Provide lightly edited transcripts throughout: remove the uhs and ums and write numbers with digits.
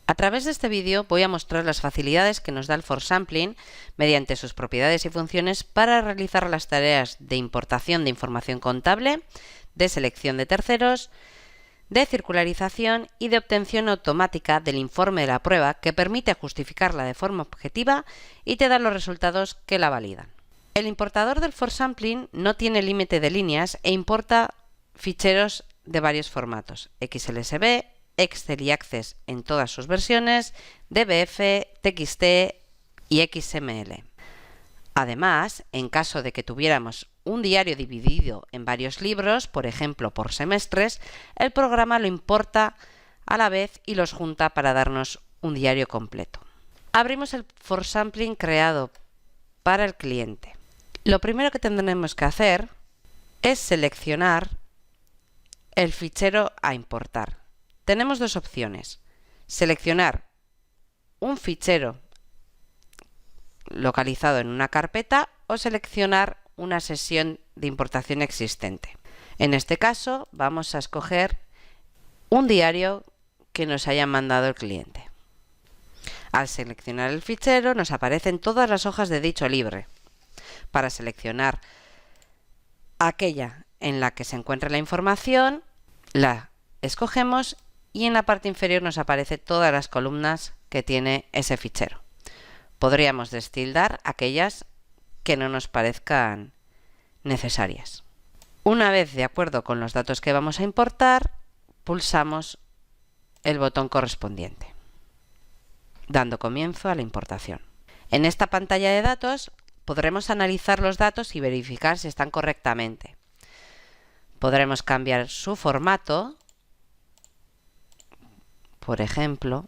A través de este vídeo voy a mostrar las facilidades que nos da el forsampling mediante sus propiedades y funciones para realizar las tareas de importación de información contable, de selección de terceros, de circularización y de obtención automática del informe de la prueba que permite justificarla de forma objetiva y te da los resultados que la validan. El importador del forsampling no tiene límite de líneas e importa ficheros de varios formatos: XLSB, Excel y Access en todas sus versiones, DBF, TXT y XML. Además, en caso de que tuviéramos un diario dividido en varios libros, por ejemplo por semestres, el programa lo importa a la vez y los junta para darnos un diario completo. Abrimos el forsampling creado para el cliente. Lo primero que tendremos que hacer es seleccionar el fichero a importar. Tenemos dos opciones: seleccionar un fichero localizado en una carpeta o seleccionar una sesión de importación existente. En este caso vamos a escoger un diario que nos haya mandado el cliente. Al seleccionar el fichero nos aparecen todas las hojas de dicho libro. Para seleccionar aquella en la que se encuentra la información, la escogemos y en la parte inferior nos aparecen todas las columnas que tiene ese fichero. Podríamos destildar aquellas que no nos parezcan necesarias. Una vez de acuerdo con los datos que vamos a importar, pulsamos el botón correspondiente, dando comienzo a la importación. En esta pantalla de datos podremos analizar los datos y verificar si están correctamente. Podremos cambiar su formato. Por ejemplo,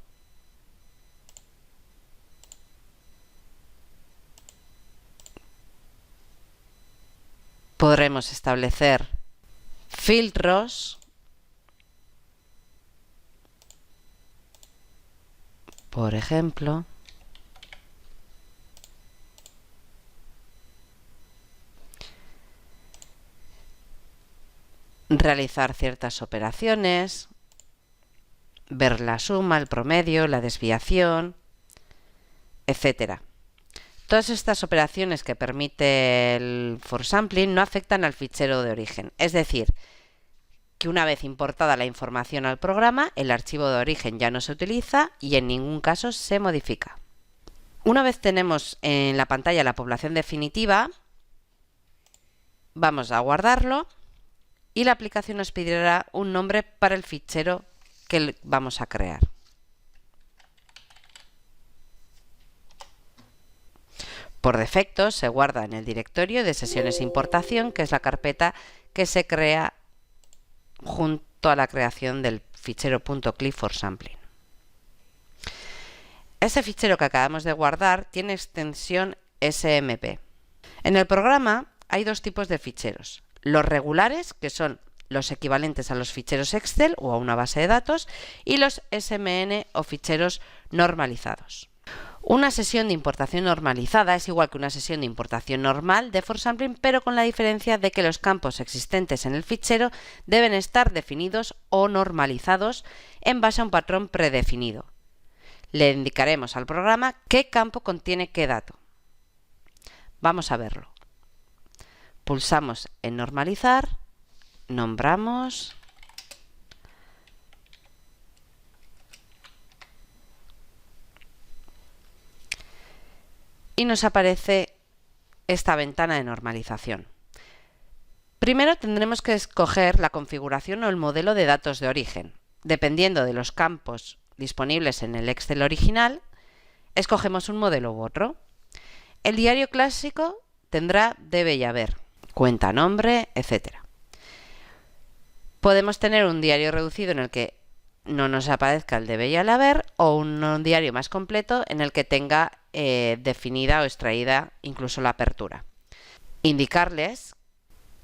podremos establecer filtros, por ejemplo, realizar ciertas operaciones, ver la suma, el promedio, la desviación, etc. Todas estas operaciones que permite el forsampling no afectan al fichero de origen, es decir, que una vez importada la información al programa, el archivo de origen ya no se utiliza y en ningún caso se modifica. Una vez tenemos en la pantalla la población definitiva, vamos a guardarlo y la aplicación nos pedirá un nombre para el fichero que vamos a crear. Por defecto se guarda en el directorio de sesiones de importación, que es la carpeta que se crea junto a la creación del fichero .click forsampling. Ese fichero que acabamos de guardar tiene extensión SMP. En el programa hay dos tipos de ficheros: los regulares, que son los equivalentes a los ficheros Excel o a una base de datos, y los SMN o ficheros normalizados. Una sesión de importación normalizada es igual que una sesión de importación normal de forsampling, pero con la diferencia de que los campos existentes en el fichero deben estar definidos o normalizados en base a un patrón predefinido. Le indicaremos al programa qué campo contiene qué dato. Vamos a verlo. Pulsamos en normalizar, nombramos y nos aparece esta ventana de normalización. Primero tendremos que escoger la configuración o el modelo de datos de origen. Dependiendo de los campos disponibles en el Excel original, escogemos un modelo u otro. El diario clásico tendrá debe y haber, cuenta, nombre, etc. Podemos tener un diario reducido en el que no nos aparezca el debe y el haber, o un diario más completo en el que tenga definida o extraída incluso la apertura. Indicarles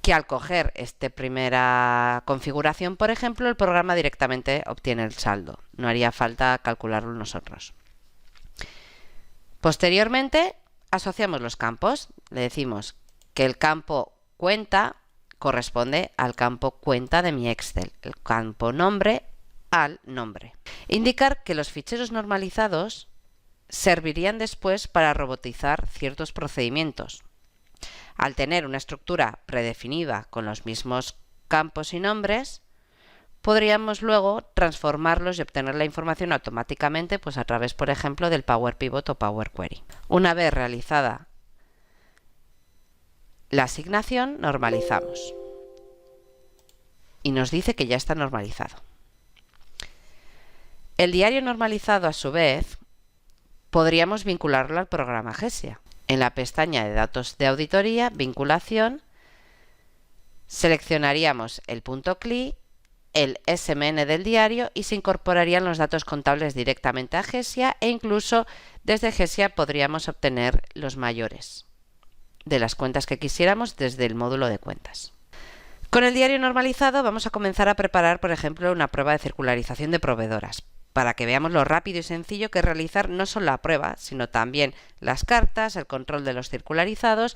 que al coger esta primera configuración, por ejemplo, el programa directamente obtiene el saldo. No haría falta calcularlo nosotros. Posteriormente, asociamos los campos. Le decimos que el campo cuenta corresponde al campo cuenta de mi Excel, el campo nombre al nombre. Indicar que los ficheros normalizados servirían después para robotizar ciertos procedimientos. Al tener una estructura predefinida con los mismos campos y nombres, podríamos luego transformarlos y obtener la información automáticamente, pues a través, por ejemplo, del Power Pivot o Power Query. Una vez realizada la asignación, normalizamos. Y nos dice que ya está normalizado. El diario normalizado, a su vez, podríamos vincularlo al programa GESIA. En la pestaña de datos de auditoría, vinculación, seleccionaríamos el punto CLI, el SMN del diario y se incorporarían los datos contables directamente a GESIA e incluso desde GESIA podríamos obtener los mayores de las cuentas que quisiéramos desde el módulo de cuentas. Con el diario normalizado vamos a comenzar a preparar, por ejemplo, una prueba de circularización de proveedoras, para que veamos lo rápido y sencillo que es realizar no solo la prueba, sino también las cartas, el control de los circularizados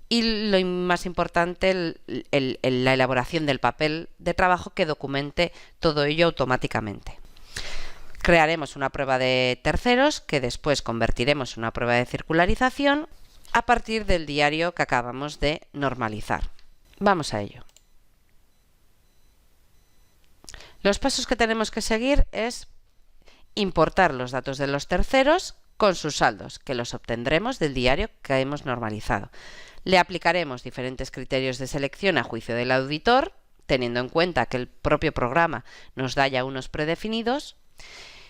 y lo más importante, la elaboración del papel de trabajo que documente todo ello automáticamente. Crearemos una prueba de terceros que después convertiremos en una prueba de circularización a partir del diario que acabamos de normalizar. Vamos a ello. Los pasos que tenemos que seguir es importar los datos de los terceros con sus saldos, que los obtendremos del diario que hemos normalizado. Le aplicaremos diferentes criterios de selección a juicio del auditor, teniendo en cuenta que el propio programa nos da ya unos predefinidos.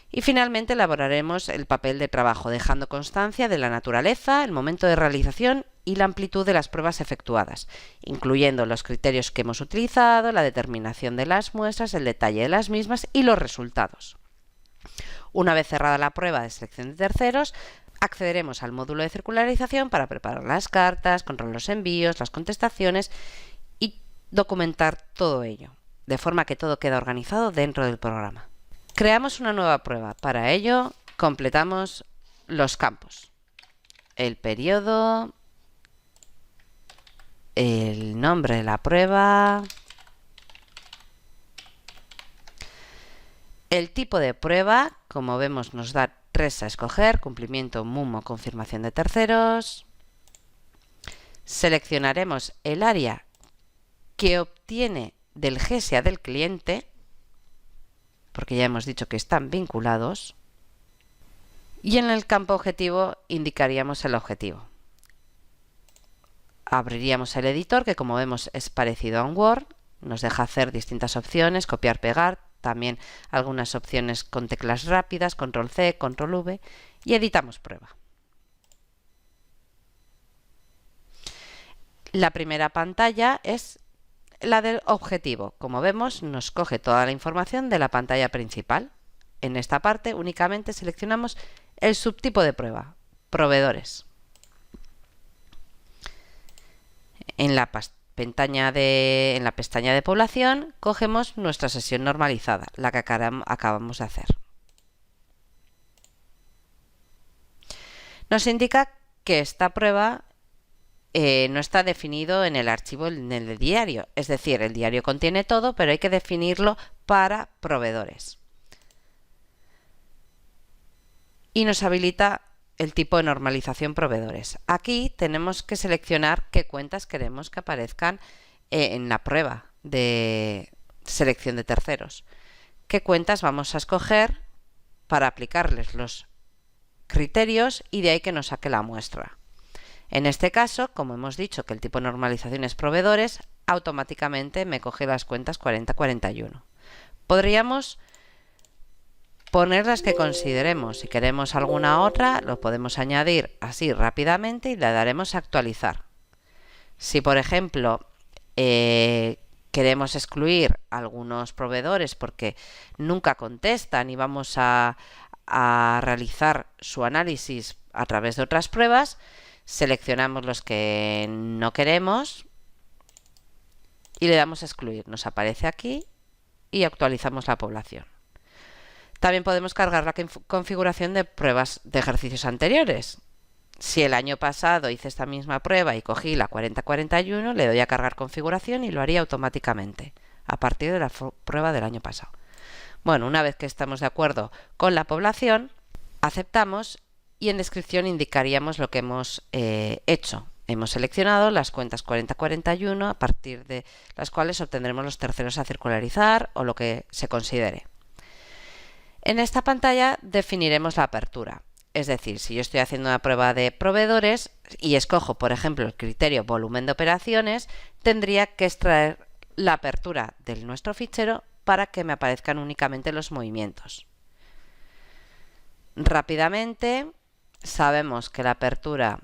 Y finalmente elaboraremos el papel de trabajo, dejando constancia de la naturaleza, el momento de realización y la amplitud de las pruebas efectuadas, incluyendo los criterios que hemos utilizado, la determinación de las muestras, el detalle de las mismas y los resultados. Una vez cerrada la prueba de selección de terceros, accederemos al módulo de circularización para preparar las cartas, controlar los envíos, las contestaciones y documentar todo ello, de forma que todo queda organizado dentro del programa. Creamos una nueva prueba. Para ello, completamos los campos. El periodo, el nombre de la prueba, el tipo de prueba, como vemos nos da 3 a escoger, cumplimiento, MUM o confirmación de terceros. Seleccionaremos el área que obtiene del GESIA del cliente, porque ya hemos dicho que están vinculados. Y en el campo objetivo indicaríamos el objetivo. Abriríamos el editor, que como vemos es parecido a un Word, nos deja hacer distintas opciones, copiar, pegar, también algunas opciones con teclas rápidas, control C, control V, y editamos prueba. La primera pantalla es la del objetivo. Como vemos, nos coge toda la información de la pantalla principal. En esta parte únicamente seleccionamos el subtipo de prueba, proveedores. En la pestaña de población cogemos nuestra sesión normalizada, la que acabamos de hacer. Nos indica que esta prueba no está definido en el archivo en el diario, es decir, el diario contiene todo, pero hay que definirlo para proveedores. Y nos habilita el tipo de normalización proveedores. Aquí tenemos que seleccionar qué cuentas queremos que aparezcan en la prueba de selección de terceros. Qué cuentas vamos a escoger para aplicarles los criterios y de ahí que nos saque la muestra. En este caso, como hemos dicho que el tipo de normalización es proveedores, automáticamente me coge las cuentas 40-41. Podríamos poner las que consideremos. Si queremos alguna otra, lo podemos añadir así rápidamente y le daremos a actualizar. Si, por ejemplo, queremos excluir algunos proveedores porque nunca contestan y vamos a realizar su análisis a través de otras pruebas, seleccionamos los que no queremos y le damos a excluir. Nos aparece aquí y actualizamos la población. También podemos cargar la configuración de pruebas de ejercicios anteriores. Si el año pasado hice esta misma prueba y cogí la 4041, le doy a cargar configuración y lo haría automáticamente a partir de la prueba del año pasado. Bueno, una vez que estamos de acuerdo con la población, aceptamos y en descripción indicaríamos lo que hemos hecho. Hemos seleccionado las cuentas 4041 a partir de las cuales obtendremos los terceros a circularizar o lo que se considere. En esta pantalla definiremos la apertura. Es decir, si yo estoy haciendo una prueba de proveedores y escojo, por ejemplo, el criterio volumen de operaciones, tendría que extraer la apertura de nuestro fichero para que me aparezcan únicamente los movimientos. Rápidamente sabemos que la apertura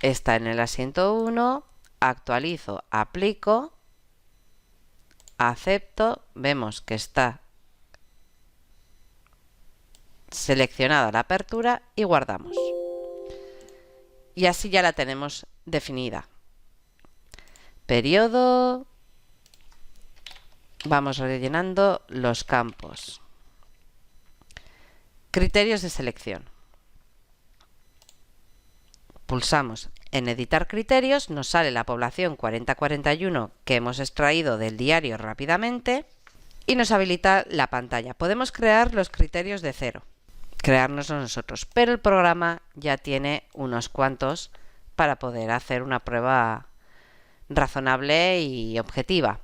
está en el asiento 1, actualizo, aplico, acepto, vemos que está seleccionada la apertura y guardamos. Y así ya la tenemos definida. Periodo, vamos rellenando los campos. Criterios de selección. Pulsamos en editar criterios, nos sale la población 4041 que hemos extraído del diario rápidamente y nos habilita la pantalla. Podemos crear los criterios de cero, creárnoslos nosotros, pero el programa ya tiene unos cuantos para poder hacer una prueba razonable y objetiva.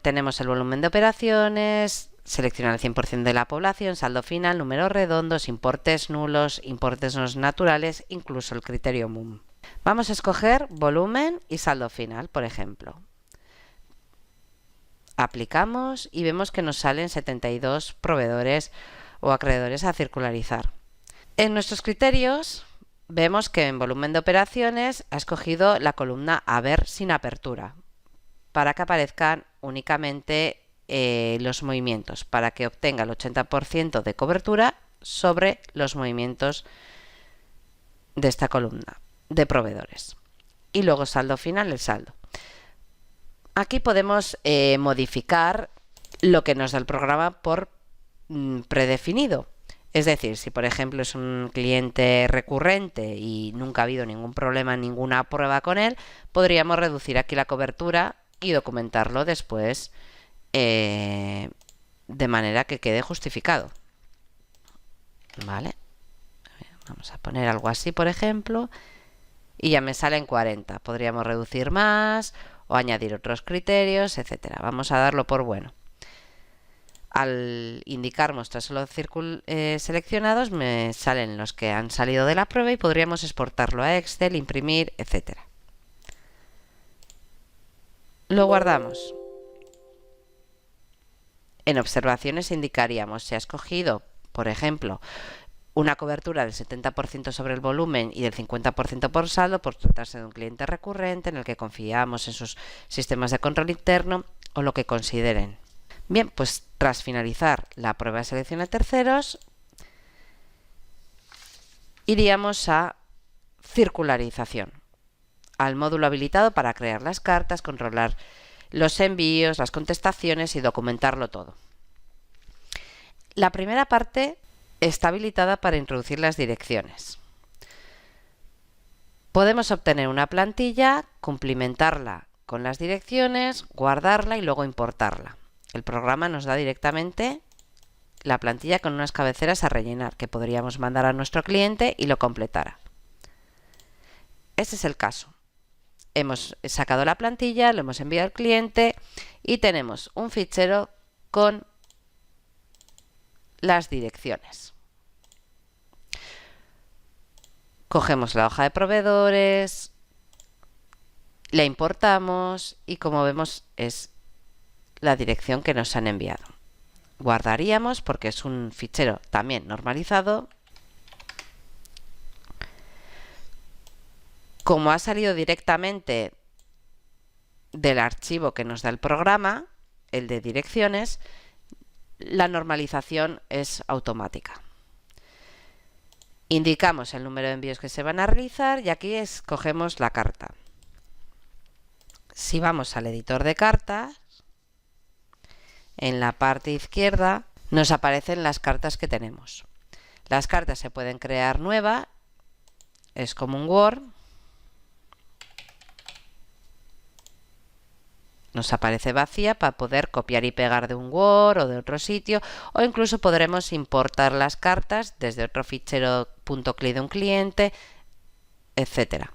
Tenemos el volumen de operaciones, seleccionar el 100% de la población, saldo final, números redondos, importes nulos, importes no naturales, incluso el criterio MUM. Vamos a escoger volumen y saldo final, por ejemplo. Aplicamos y vemos que nos salen 72 proveedores o acreedores a circularizar. En nuestros criterios vemos que en volumen de operaciones ha escogido la columna Haber sin apertura para que aparezcan únicamente los movimientos, para que obtenga el 80% de cobertura sobre los movimientos de esta columna de proveedores. Y luego saldo final, el saldo. Aquí podemos modificar lo que nos da el programa por predefinido. Es decir, si por ejemplo es un cliente recurrente y nunca ha habido ningún problema, ninguna prueba con él, podríamos reducir aquí la cobertura y documentarlo después de manera que quede justificado. ¿Vale? Vamos a poner algo así, por ejemplo, y ya me salen 40. Podríamos reducir más o añadir otros criterios, etcétera. Vamos a darlo por bueno. Al indicar mostrar solo seleccionados me salen los que han salido de la prueba y podríamos exportarlo a Excel, imprimir, etcétera. Lo guardamos. En observaciones indicaríamos si ha escogido, por ejemplo, una cobertura del 70% sobre el volumen y del 50% por saldo, por tratarse de un cliente recurrente en el que confiamos en sus sistemas de control interno o lo que consideren. Bien, pues tras finalizar la prueba de selección de terceros, iríamos a circularización, al módulo habilitado para crear las cartas, controlar los envíos, las contestaciones y documentarlo todo. La primera parte está habilitada para introducir las direcciones. Podemos obtener una plantilla, cumplimentarla con las direcciones, guardarla y luego importarla. El programa nos da directamente la plantilla con unas cabeceras a rellenar que podríamos mandar a nuestro cliente y lo completara. Este es el caso. Hemos sacado la plantilla, lo hemos enviado al cliente y tenemos un fichero con las direcciones. Cogemos la hoja de proveedores, la importamos y como vemos es la dirección que nos han enviado. Guardaríamos porque es un fichero también normalizado. Como ha salido directamente del archivo que nos da el programa, el de direcciones, la normalización es automática. Indicamos el número de envíos que se van a realizar y aquí escogemos la carta. Si vamos al editor de cartas, en la parte izquierda nos aparecen las cartas que tenemos. Las cartas se pueden crear nuevas, es como un Word. nos aparece vacía para poder copiar y pegar de un Word o de otro sitio, o incluso podremos importar las cartas desde otro fichero .cli de un cliente, etcétera.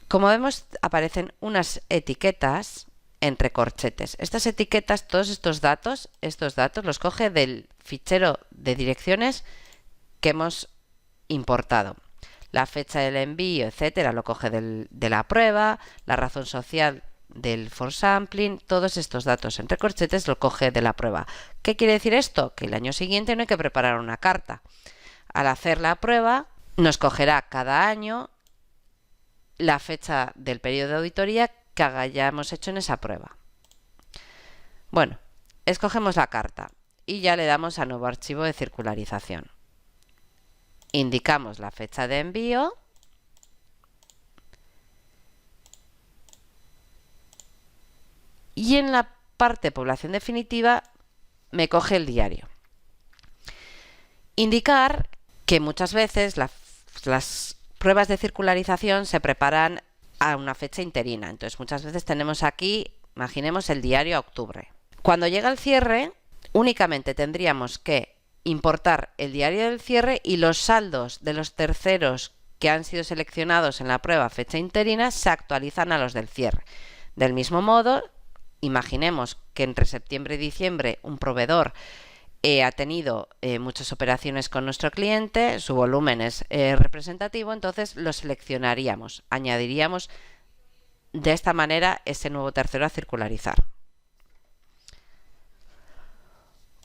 Como vemos, aparecen unas etiquetas entre corchetes. Estas etiquetas, todos estos datos los coge del fichero de direcciones que hemos importado. La fecha del envío, etcétera, lo coge de la prueba, la razón social del for sampling, todos estos datos entre corchetes lo coge de la prueba. ¿Qué quiere decir esto? Que el año siguiente no hay que preparar una carta. Al hacer la prueba, nos cogerá cada año la fecha del periodo de auditoría que hayamos hecho en esa prueba. Bueno, escogemos la carta y ya le damos a nuevo archivo de circularización. Indicamos la fecha de envío y en la parte población definitiva me coge el diario. Indicar que muchas veces las pruebas de circularización se preparan a una fecha interina. Entonces muchas veces tenemos aquí, imaginemos el diario a octubre. Cuando llega el cierre, únicamente tendríamos que importar el diario del cierre y los saldos de los terceros que han sido seleccionados en la prueba fecha interina se actualizan a los del cierre. Del mismo modo, imaginemos que entre septiembre y diciembre un proveedor ha tenido muchas operaciones con nuestro cliente, su volumen es representativo, entonces lo seleccionaríamos, añadiríamos de esta manera ese nuevo tercero a circularizar.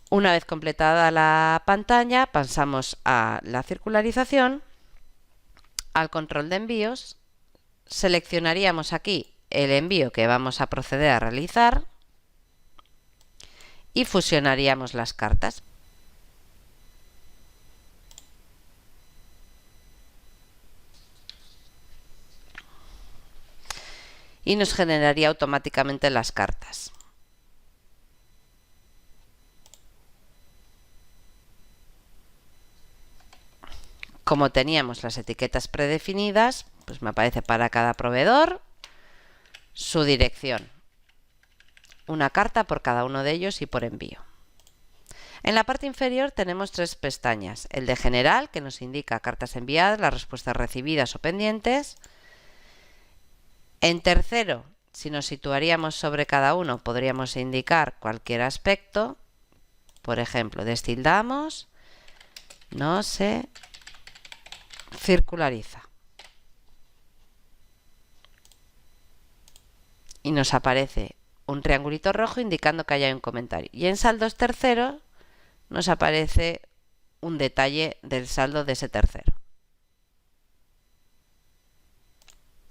Una vez completada la pantalla, pasamos a la circularización, al control de envíos, seleccionaríamos aquí el envío que vamos a proceder a realizar y fusionaríamos las cartas. Y nos generaría automáticamente las cartas. Como teníamos las etiquetas predefinidas, pues me aparece para cada proveedor su dirección. Una carta por cada uno de ellos y por envío. En la parte inferior tenemos tres pestañas. El de general, que nos indica cartas enviadas, las respuestas recibidas o pendientes. En tercero, si nos situaríamos sobre cada uno, podríamos indicar cualquier aspecto. Por ejemplo, destildamos, no se circulariza. Y nos aparece un triangulito rojo indicando que haya un comentario. Y en saldos terceros nos aparece un detalle del saldo de ese tercero.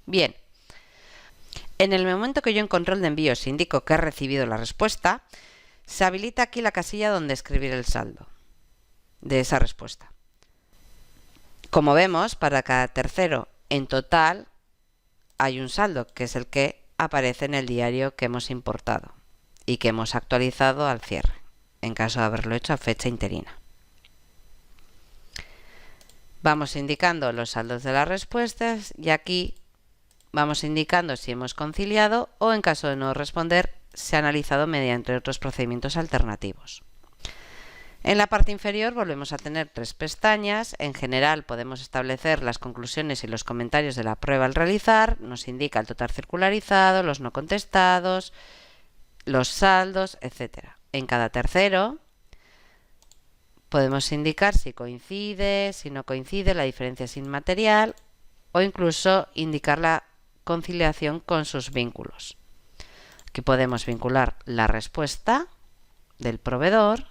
Bien, en el momento que yo en control de envíos indico que he recibido la respuesta, se habilita aquí la casilla donde escribir el saldo de esa respuesta. Como vemos, para cada tercero en total hay un saldo, que es el que aparece en el diario que hemos importado y que hemos actualizado al cierre, en caso de haberlo hecho a fecha interina. Vamos indicando los saldos de las respuestas y aquí vamos indicando si hemos conciliado o, en caso de no responder, se ha analizado mediante otros procedimientos alternativos. En la parte inferior volvemos a tener tres pestañas. En general podemos establecer las conclusiones y los comentarios de la prueba al realizar. Nos indica el total circularizado, los no contestados, los saldos, etc. En cada tercero podemos indicar si coincide, si no coincide, la diferencia es inmaterial o incluso indicar la conciliación con sus vínculos. Aquí podemos vincular la respuesta del proveedor,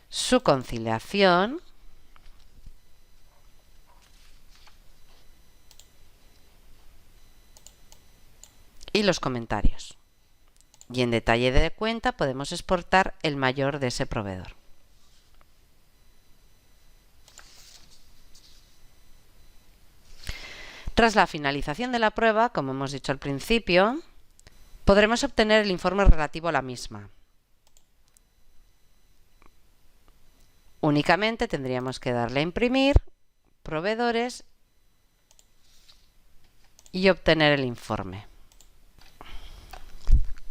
su conciliación y los comentarios. Y en detalle de cuenta podemos exportar el mayor de ese proveedor. Tras la finalización de la prueba, como hemos dicho al principio, podremos obtener el informe relativo a la misma. Únicamente tendríamos que darle a imprimir, proveedores y obtener el informe.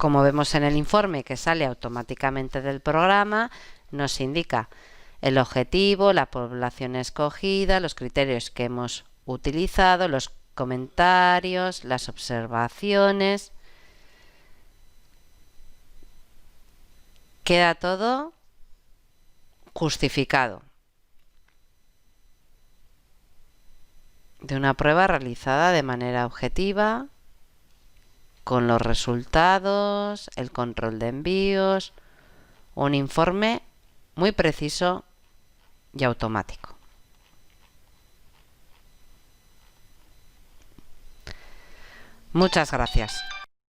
Como vemos en el informe que sale automáticamente del programa, nos indica el objetivo, la población escogida, los criterios que hemos utilizado, los comentarios, las observaciones. Queda todo justificado de una prueba realizada de manera objetiva, con los resultados, el control de envíos, un informe muy preciso y automático. Muchas gracias.